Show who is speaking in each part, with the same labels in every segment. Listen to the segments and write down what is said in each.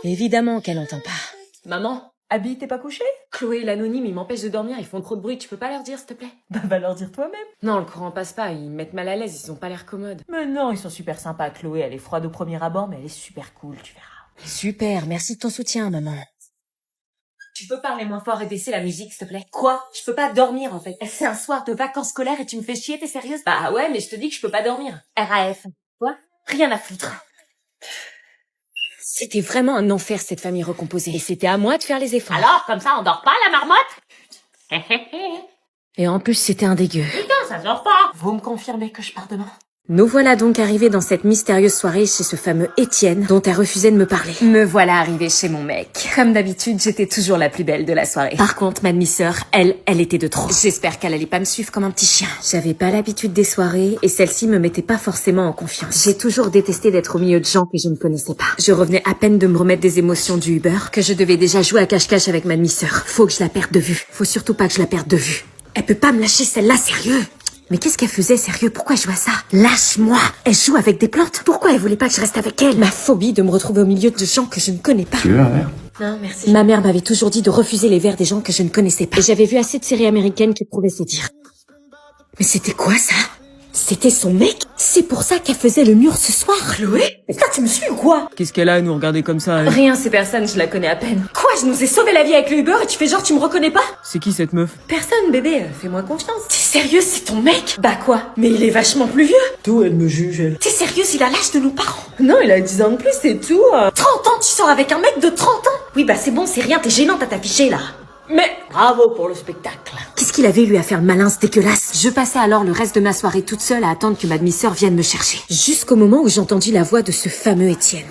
Speaker 1: Évidemment qu'elle entend pas.
Speaker 2: Maman, Abby, t'es pas couchée? Chloé et l'anonyme, ils m'empêchent de dormir, ils font trop de bruit, tu peux pas leur dire, s'il te plaît? Bah, va leur dire toi-même. Non, le courant passe pas, ils me mettent mal à l'aise, ils ont pas l'air commodes. Mais non, ils sont super sympas. Chloé, elle est froide au premier abord, mais elle est super cool, tu verras.
Speaker 1: Super, merci de ton soutien, maman.
Speaker 2: Tu peux parler moins fort et baisser la musique, s'il te plaît? Quoi? Je peux pas dormir, en fait. C'est un soir de vacances scolaires et tu me fais chier, t'es sérieuse? Bah ouais, mais je te dis que je peux pas dormir. RAF. Quoi? Rien à foutre.
Speaker 1: C'était vraiment un enfer, cette famille recomposée. Et c'était à moi de faire les efforts.
Speaker 2: Alors, comme ça, on dort pas, la marmotte?
Speaker 1: Et en plus, c'était un dégueu.
Speaker 2: Putain, ça dort pas! Vous me confirmez que je pars demain?
Speaker 1: Nous voilà donc arrivés dans cette mystérieuse soirée chez ce fameux Étienne dont elle refusait de me parler.
Speaker 3: Me voilà arrivée chez mon mec. Comme d'habitude, j'étais toujours la plus belle de la soirée.
Speaker 1: Par contre, ma demi-sœur, elle était de trop. J'espère qu'elle allait pas me suivre comme un petit chien. J'avais pas l'habitude des soirées et celle-ci me mettait pas forcément en confiance. J'ai toujours détesté d'être au milieu de gens que je ne connaissais pas. Je revenais à peine de me remettre des émotions du Uber que je devais déjà jouer à cache-cache avec ma demi-sœur. Faut que je la perde de vue. Faut surtout pas que je la perde de vue. Elle peut pas me lâcher celle-là, sérieux. Mais qu'est-ce qu'elle faisait, sérieux? Pourquoi elle joue à ça? Lâche-moi! Elle joue avec des plantes? Pourquoi elle voulait pas que je reste avec elle? Ma phobie de me retrouver au milieu de gens que je ne connais pas.
Speaker 4: Tu veux un verre?
Speaker 2: Non, merci.
Speaker 1: Ma mère m'avait toujours dit de refuser les verres des gens que je ne connaissais pas. Et j'avais vu assez de séries américaines qui prouvaient se dire. Mais c'était quoi ça? C'était son mec? C'est pour ça qu'elle faisait le mur ce soir?
Speaker 2: Chloé? Mais toi, tu me suis ou quoi?
Speaker 5: Qu'est-ce qu'elle a à nous regarder comme ça, elle?
Speaker 2: Rien, c'est personne, je la connais à peine. Quoi, je nous ai sauvé la vie avec le Uber et tu fais genre tu me reconnais pas?
Speaker 5: C'est qui cette meuf?
Speaker 2: Personne, bébé, fais-moi confiance. T'es sérieuse, c'est ton mec? Bah quoi? Mais il est vachement plus vieux.
Speaker 5: D'où elle me juge, elle?
Speaker 2: T'es sérieuse, il a l'âge de nos parents.
Speaker 5: Non, il a 10 ans de plus, c'est tout.
Speaker 2: 30 ans, tu sors avec un mec de 30 ans? Oui, bah c'est bon, c'est rien, t'es gênante à t'afficher là. Mais bravo pour le spectacle.
Speaker 1: Qu'est-ce qu'il avait lui à faire le malin, ce dégueulasse? Je passais alors le reste de ma soirée toute seule à attendre que ma demi-sœur vienne me chercher. Jusqu'au moment où j'entendis la voix de ce fameux Étienne.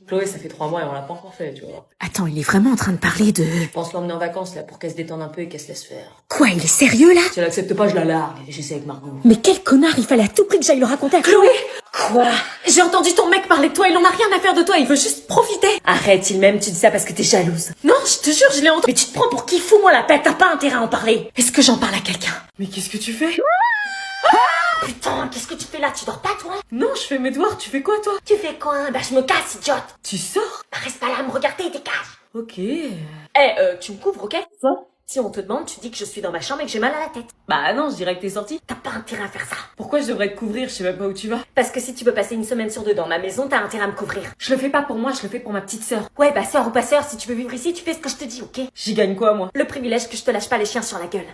Speaker 2: Chloé, ça fait 3 mois et on l'a pas encore fait, tu vois.
Speaker 1: Attends, il est vraiment en train de parler de...
Speaker 2: Je pense l'emmener en vacances là pour qu'elle se détende un peu et qu'elle se laisse faire.
Speaker 1: Quoi, il est sérieux là?
Speaker 2: Si elle accepte pas, je la largue et j'essaie avec Margot.
Speaker 1: Mais quel connard, il fallait à tout prix que j'aille le raconter à
Speaker 2: Chloé! Quoi? J'ai entendu ton mec parler de toi, il en a rien à faire de toi, il veut juste profiter. Arrête, il m'aime, tu dis ça parce que t'es jalouse. Non, je te jure, je l'ai entendu. Mais tu te prends pour qui? Fous-moi la paix, t'as pas intérêt à en parler. Est-ce que j'en parle à quelqu'un?
Speaker 5: Mais qu'est-ce que tu fais?
Speaker 2: Putain, qu'est-ce que tu fais là? Tu dors pas, toi?
Speaker 5: Non, je fais mes devoirs, tu fais quoi, toi?
Speaker 2: Tu fais quoi? Bah, je me casse, idiote.
Speaker 5: Tu sors?
Speaker 2: Bah, reste pas là à me regarder, dégage.
Speaker 5: Ok.
Speaker 2: Tu me couvres, ok? Quoi? Si on te demande, tu dis que je suis dans ma chambre et que j'ai mal à la tête.
Speaker 5: Bah non, je dirais que t'es sortie.
Speaker 2: T'as pas intérêt à faire ça.
Speaker 5: Pourquoi je devrais te couvrir? Je sais même pas où tu vas.
Speaker 2: Parce que si tu veux passer une semaine sur deux dans ma maison, t'as intérêt à me couvrir.
Speaker 5: Je le fais pas pour moi, je le fais pour ma petite sœur.
Speaker 2: Ouais, bah sœur ou pas sœur, si tu veux vivre ici, tu fais ce que je te dis, ok?
Speaker 5: J'y gagne quoi, moi?
Speaker 2: Le privilège que je te lâche pas les chiens sur la gueule.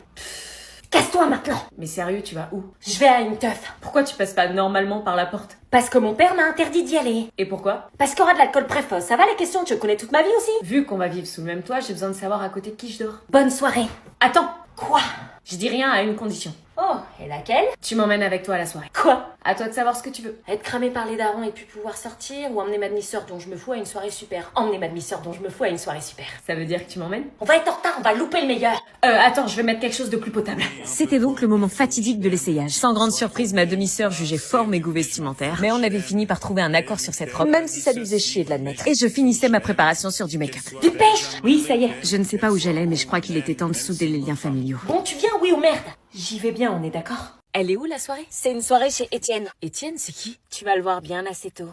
Speaker 2: Casse-toi maintenant.
Speaker 5: Mais sérieux, tu vas où?
Speaker 2: Je vais à une teuf.
Speaker 5: Pourquoi tu passes pas normalement par la porte?
Speaker 2: Parce que mon père m'a interdit d'y aller.
Speaker 5: Et pourquoi?
Speaker 2: Parce qu'il y aura de l'alcool précoce. Ça va les questions? Tu connais toute ma vie aussi?
Speaker 5: Vu qu'on va vivre sous le même toit, j'ai besoin de savoir à côté de qui je dors.
Speaker 2: Bonne soirée.
Speaker 5: Attends!
Speaker 2: Quoi?
Speaker 5: Je dis rien à une condition.
Speaker 2: Oh, et laquelle?
Speaker 5: Tu m'emmènes avec toi à la soirée.
Speaker 2: Quoi?
Speaker 5: À toi de savoir ce que tu veux.
Speaker 2: Être cramé par les darons et puis pouvoir sortir, ou emmener ma demi-sœur dont je me fous à une soirée super. Emmener ma demi-sœur dont je me fous à une soirée super.
Speaker 5: Ça veut dire que tu m'emmènes?
Speaker 2: On va être en retard, on va louper le meilleur.
Speaker 5: Attends, je vais mettre quelque chose de plus potable.
Speaker 1: C'était donc le moment fatidique de l'essayage.
Speaker 3: Sans grande surprise, ma demi-sœur jugeait fort mes goûts vestimentaires, mais on avait fini par trouver un accord sur cette robe, même si ça lui faisait chier de l'admettre. Et je finissais ma préparation sur du make-up.
Speaker 2: Dépêche! Oui, ça y est.
Speaker 1: Je ne sais pas où j'allais, mais je crois qu'il était temps de souder les liens familiaux.
Speaker 2: Bon, tu viens, oui ou merde? J'y vais bien, on est d'accord?
Speaker 3: Elle est où la soirée?
Speaker 2: C'est une soirée chez Étienne.
Speaker 3: Étienne, c'est qui?
Speaker 2: Tu vas le voir bien assez tôt.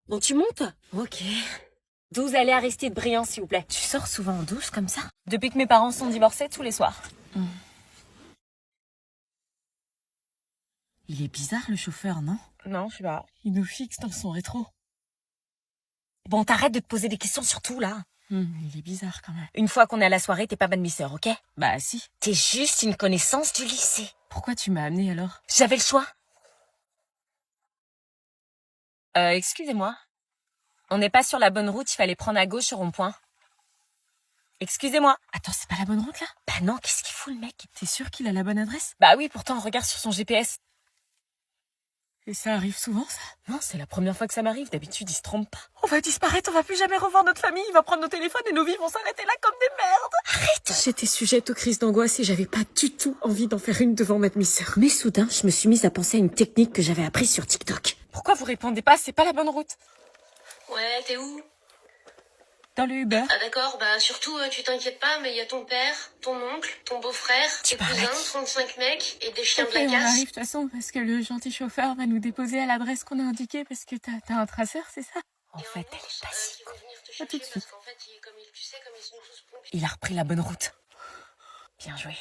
Speaker 3: Bon, tu montes?
Speaker 2: Ok. 12 allées Aristide Briand, s'il vous plaît.
Speaker 3: Tu sors souvent en douce comme ça? Depuis que mes parents sont divorcés, tous les soirs.
Speaker 5: Il est bizarre, le chauffeur, non?
Speaker 2: Non, je sais pas.
Speaker 5: Il nous fixe dans son rétro.
Speaker 3: Bon, t'arrêtes de te poser des questions sur tout, là.
Speaker 5: Il est bizarre, quand même.
Speaker 3: Une fois qu'on est à la soirée, t'es pas ma demi-sœur, ok?
Speaker 5: Bah, si.
Speaker 3: T'es juste une connaissance du lycée.
Speaker 5: Pourquoi tu m'as amené alors?
Speaker 3: J'avais le choix. Excusez-moi. On n'est pas sur la bonne route, il fallait prendre à gauche au rond-point. Excusez-moi.
Speaker 5: Attends, c'est pas la bonne route, là?
Speaker 3: Bah non, qu'est-ce qu'il fout, le mec?
Speaker 5: T'es sûr qu'il a la bonne adresse?
Speaker 3: Bah oui, pourtant, regarde sur son GPS.
Speaker 5: Et ça arrive souvent, ça?
Speaker 3: Non, c'est la première fois que ça m'arrive. D'habitude, il se trompe pas.
Speaker 5: On va disparaître, on va plus jamais revoir notre famille, il va prendre nos téléphones et nos vies vont s'arrêter là comme des merdes.
Speaker 3: Arrête!
Speaker 1: J'étais sujette aux crises d'angoisse et j'avais pas du tout envie d'en faire une devant ma demi-sœur. Mais soudain, je me suis mise à penser à une technique que j'avais apprise sur TikTok.
Speaker 3: Pourquoi vous répondez pas? C'est pas la bonne route.
Speaker 6: Ouais, t'es où?
Speaker 5: Dans le Uber?
Speaker 6: Ah d'accord, bah surtout tu t'inquiètes pas, mais il y a ton père, ton oncle, ton beau-frère, tes cousins, 35 mecs et des chiens
Speaker 5: Ok,
Speaker 6: de la
Speaker 5: on
Speaker 6: casse.
Speaker 5: arrive de toute façon parce que le gentil chauffeur va nous déposer à l'adresse qu'on a indiquée parce que t'as un traceur, c'est ça?
Speaker 2: En
Speaker 6: Et
Speaker 2: fait,
Speaker 6: en
Speaker 2: elle est
Speaker 6: ours,
Speaker 2: pas si
Speaker 6: qui vont venir te
Speaker 2: À tout de
Speaker 6: chercher
Speaker 2: suite.
Speaker 6: parce qu'en fait, tu sais, comme ils sont tous pompiers.
Speaker 2: Il a repris la bonne route. Bien joué.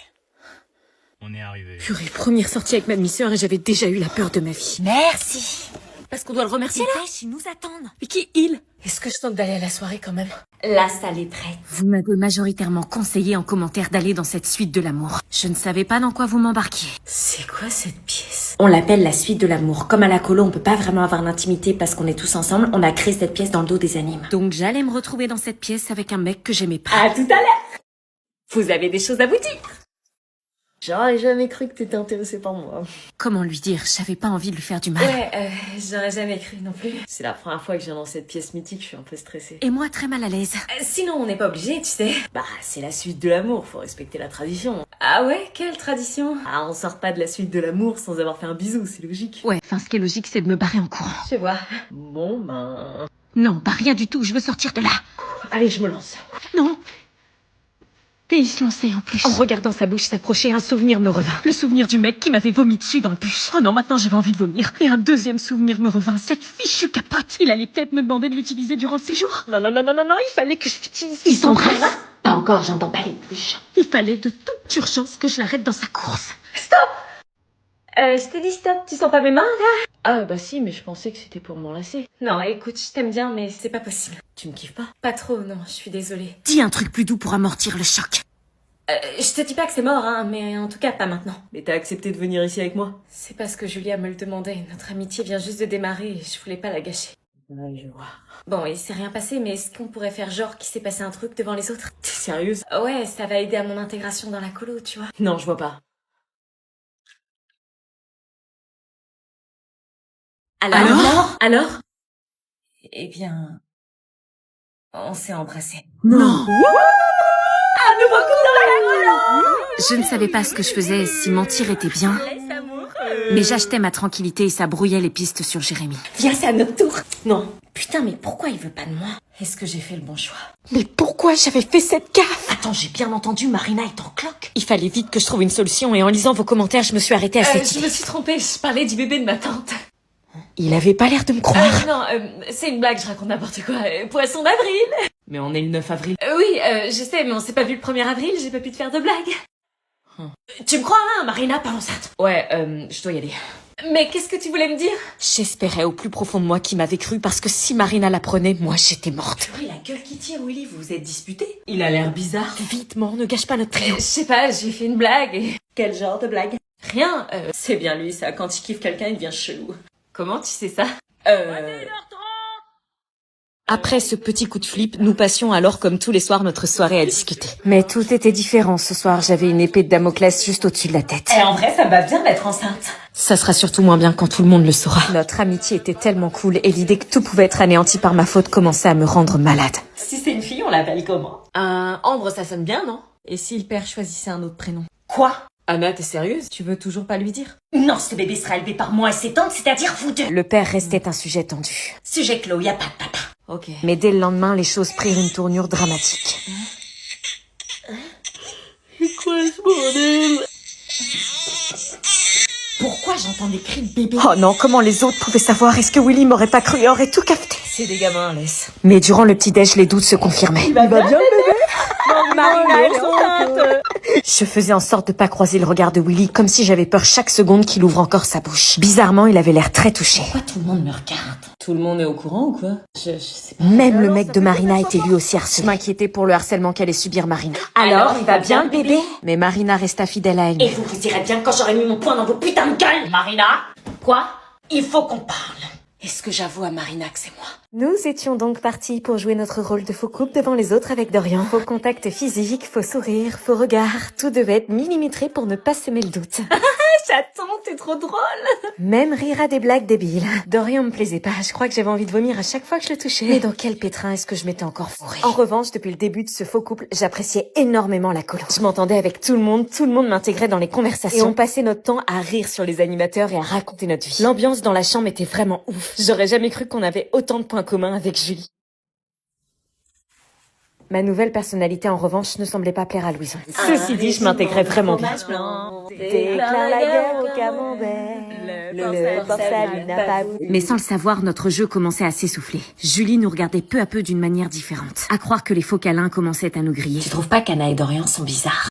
Speaker 4: On est arrivé.
Speaker 1: Purée, première sortie avec ma demi-sœur et j'avais déjà eu la peur de ma vie.
Speaker 2: Merci.
Speaker 1: Parce qu'on doit le remercier là.
Speaker 2: Dépêche, ils nous attendent.
Speaker 1: Mais qui est il?
Speaker 2: Est-ce que je tente d'aller à la soirée quand même?
Speaker 1: La salle est prête. Vous m'avez majoritairement conseillé en commentaire d'aller dans cette suite de l'amour. Je ne savais pas dans quoi vous m'embarquiez.
Speaker 2: C'est quoi cette pièce?
Speaker 1: On l'appelle la suite de l'amour. Comme à la colo, on peut pas vraiment avoir l'intimité parce qu'on est tous ensemble, on a créé cette pièce dans le dos des animes. Donc j'allais me retrouver dans cette pièce avec un mec que j'aimais pas.
Speaker 2: À tout à l'heure. Vous avez des choses à vous dire? J'aurais jamais cru que t'étais intéressée par moi.
Speaker 1: Comment lui dire? J'avais pas envie de lui faire du mal.
Speaker 2: Ouais, j'aurais jamais cru non plus. C'est la première fois que je viens dans cette pièce mythique, je suis un peu stressée.
Speaker 1: Et moi très mal à l'aise.
Speaker 2: Sinon, on n'est pas obligé, tu sais. Bah, c'est la suite de l'amour, faut respecter la tradition. Ah ouais, quelle tradition? Ah, on sort pas de la suite de l'amour sans avoir fait un bisou, c'est logique.
Speaker 1: Ouais, enfin ce qui est logique c'est de me barrer en courant.
Speaker 2: Je vois. Bon, ben...
Speaker 1: Non, pas rien du tout, je veux sortir de là.
Speaker 2: Allez, je me lance.
Speaker 1: Non. Et il se lançait en plus. En regardant sa bouche s'approcher, un souvenir me revint. Le souvenir du mec qui m'avait vomi dessus dans le bus. Oh non, maintenant j'avais envie de vomir. Et un deuxième souvenir me revint. Cette fichue capote. Il allait peut-être me demander de l'utiliser durant le séjour. Non, il fallait que je l'utilise. Ils s'embrassent. Pas encore, j'entends pas les bouches. Il fallait de toute urgence que je l'arrête dans sa course.
Speaker 2: Je t'ai dit stop, tu sens pas mes mains, là? Ah, bah si, mais je pensais que c'était pour m'enlacer. Non, écoute, je t'aime bien, mais c'est pas possible. Tu me kiffes pas? Pas trop, non, je suis désolée.
Speaker 1: Dis un truc plus doux pour amortir le choc.
Speaker 2: Je te dis pas que c'est mort, hein, mais en tout cas, pas maintenant. Mais t'as accepté de venir ici avec moi? C'est parce que Julia me le demandait. Notre amitié vient juste de démarrer et je voulais pas la gâcher. Ouais, je vois. Bon, il s'est rien passé, mais est-ce qu'on pourrait faire genre qu'il s'est passé un truc devant les autres? T'es sérieuse? Ouais, ça va aider à mon intégration dans la colo, tu vois. Non, je vois pas. Alors? Eh bien... On s'est embrassés.
Speaker 1: Non. Je ne savais pas ce que je faisais, si mentir était bien. Mais j'achetais ma tranquillité et ça brouillait les pistes sur Jérémy.
Speaker 2: Viens, c'est à notre tour. Non. Putain, mais pourquoi il veut pas de moi? Est-ce que j'ai fait le bon choix?
Speaker 1: Mais pourquoi j'avais fait cette gaffe?
Speaker 2: Attends, j'ai bien entendu, Marina est en cloque.
Speaker 1: Il fallait vite que je trouve une solution et en lisant vos commentaires, je me suis arrêtée à cette
Speaker 2: Je
Speaker 1: idée.
Speaker 2: me suis trompée, je parlais du bébé de ma tante.
Speaker 1: Il avait pas l'air de me croire.
Speaker 2: Non, c'est une blague, je raconte n'importe quoi. Poisson d'avril. Mais on est le 9 avril. Oui, je sais, mais on s'est pas vu le 1er avril, j'ai pas pu te faire de blague. Tu me crois, hein, Marina, pas enceinte? Ouais, je dois y aller. Mais qu'est-ce que tu voulais me dire?
Speaker 1: J'espérais au plus profond de moi qu'il m'avait cru parce que si Marina l'apprenait, moi j'étais morte.
Speaker 2: Oui, la gueule qui tire, Willy, vous vous êtes disputés? Il a l'air bizarre.
Speaker 1: Vite, mort, ne gâche pas notre trio.
Speaker 2: Je sais pas, j'ai fait une blague. Quel genre de blague? Rien, c'est bien lui, ça. Quand il kiffe quelqu'un, il devient chelou. Comment tu sais ça?
Speaker 1: Après ce petit coup de flip, nous passions alors comme tous les soirs notre soirée à discuter. Mais tout était différent ce soir, j'avais une épée de Damoclès juste au-dessus de la tête.
Speaker 2: En vrai, ça va bien d'être enceinte.
Speaker 1: Ça sera surtout moins bien quand tout le monde le saura. Notre amitié était tellement cool et l'idée que tout pouvait être anéanti par ma faute commençait à me rendre malade.
Speaker 2: Si c'est une fille, on l'appelle comment? Ambre, ça sonne bien, non? Et si le père choisissait un autre prénom? Quoi? Anna, t'es sérieuse? Tu veux toujours pas lui dire?
Speaker 7: Non, ce bébé sera élevé par moi et ses tantes, c'est-à-dire vous deux.
Speaker 1: Le père restait un sujet tendu.
Speaker 7: Sujet clos, y a pas de papa.
Speaker 2: Ok.
Speaker 1: Mais dès le lendemain, les choses prirent une tournure dramatique.
Speaker 7: Pourquoi j'entends des cris de bébé?
Speaker 1: Oh non, comment les autres pouvaient savoir? Est-ce que Willy m'aurait pas cru et aurait tout capté?
Speaker 2: C'est des gamins, laisse.
Speaker 1: Mais durant le petit-déj, les doutes se confirmaient.
Speaker 2: Il va bien, bébé? Marina, elle est enceinte.
Speaker 1: Je faisais en sorte de pas croiser le regard de Willy, comme si j'avais peur chaque seconde qu'il ouvre encore sa bouche. Bizarrement, il avait l'air très touché.
Speaker 7: Pourquoi tout le monde me regarde?
Speaker 2: Tout le monde est au courant ou quoi? Je sais pas.
Speaker 1: Même le mec de Marina était lui aussi harcelé. Je m'inquiétais pour le harcèlement qu'allait subir Marina.
Speaker 7: Alors, il va bien le bébé?
Speaker 1: Mais Marina resta fidèle à elle.
Speaker 7: Et vous irez bien quand j'aurai mis mon poing dans vos putains de gueules, Marina? Quoi? Il faut qu'on parle. Est-ce que j'avoue à Marina que c'est moi?
Speaker 1: Nous étions donc partis pour jouer notre rôle de faux couple devant les autres avec Dorian. Faux contact physique, faux sourire, faux regard. Tout devait être millimétré pour ne pas semer le doute.
Speaker 2: J'attends, t'es trop drôle.
Speaker 1: Même rire à des blagues débiles. Dorian me plaisait pas. Je crois que j'avais envie de vomir à chaque fois que je le touchais. Mais dans quel pétrin est-ce que je m'étais encore fourrée? En revanche, depuis le début de ce faux couple, j'appréciais énormément la colo. Je m'entendais avec tout le monde m'intégrait dans les conversations. Et on passait notre temps à rire sur les animateurs et à raconter notre vie. L'ambiance dans la chambre était vraiment ouf. J'aurais jamais cru qu'on avait autant de points communs avec Julie. Ma nouvelle personnalité, en revanche, ne semblait pas plaire à Louison.
Speaker 2: Ceci dit, je m'intégrais vraiment bien.
Speaker 1: Déclare la guerre au camembert. Le porcelaine n'a pas voulu. Mais sans le savoir, notre jeu commençait à s'essouffler. Julie nous regardait peu à peu d'une manière différente. À croire que les faux câlins commençaient à nous griller.
Speaker 7: Tu trouves pas qu'Anna et Dorian sont bizarres?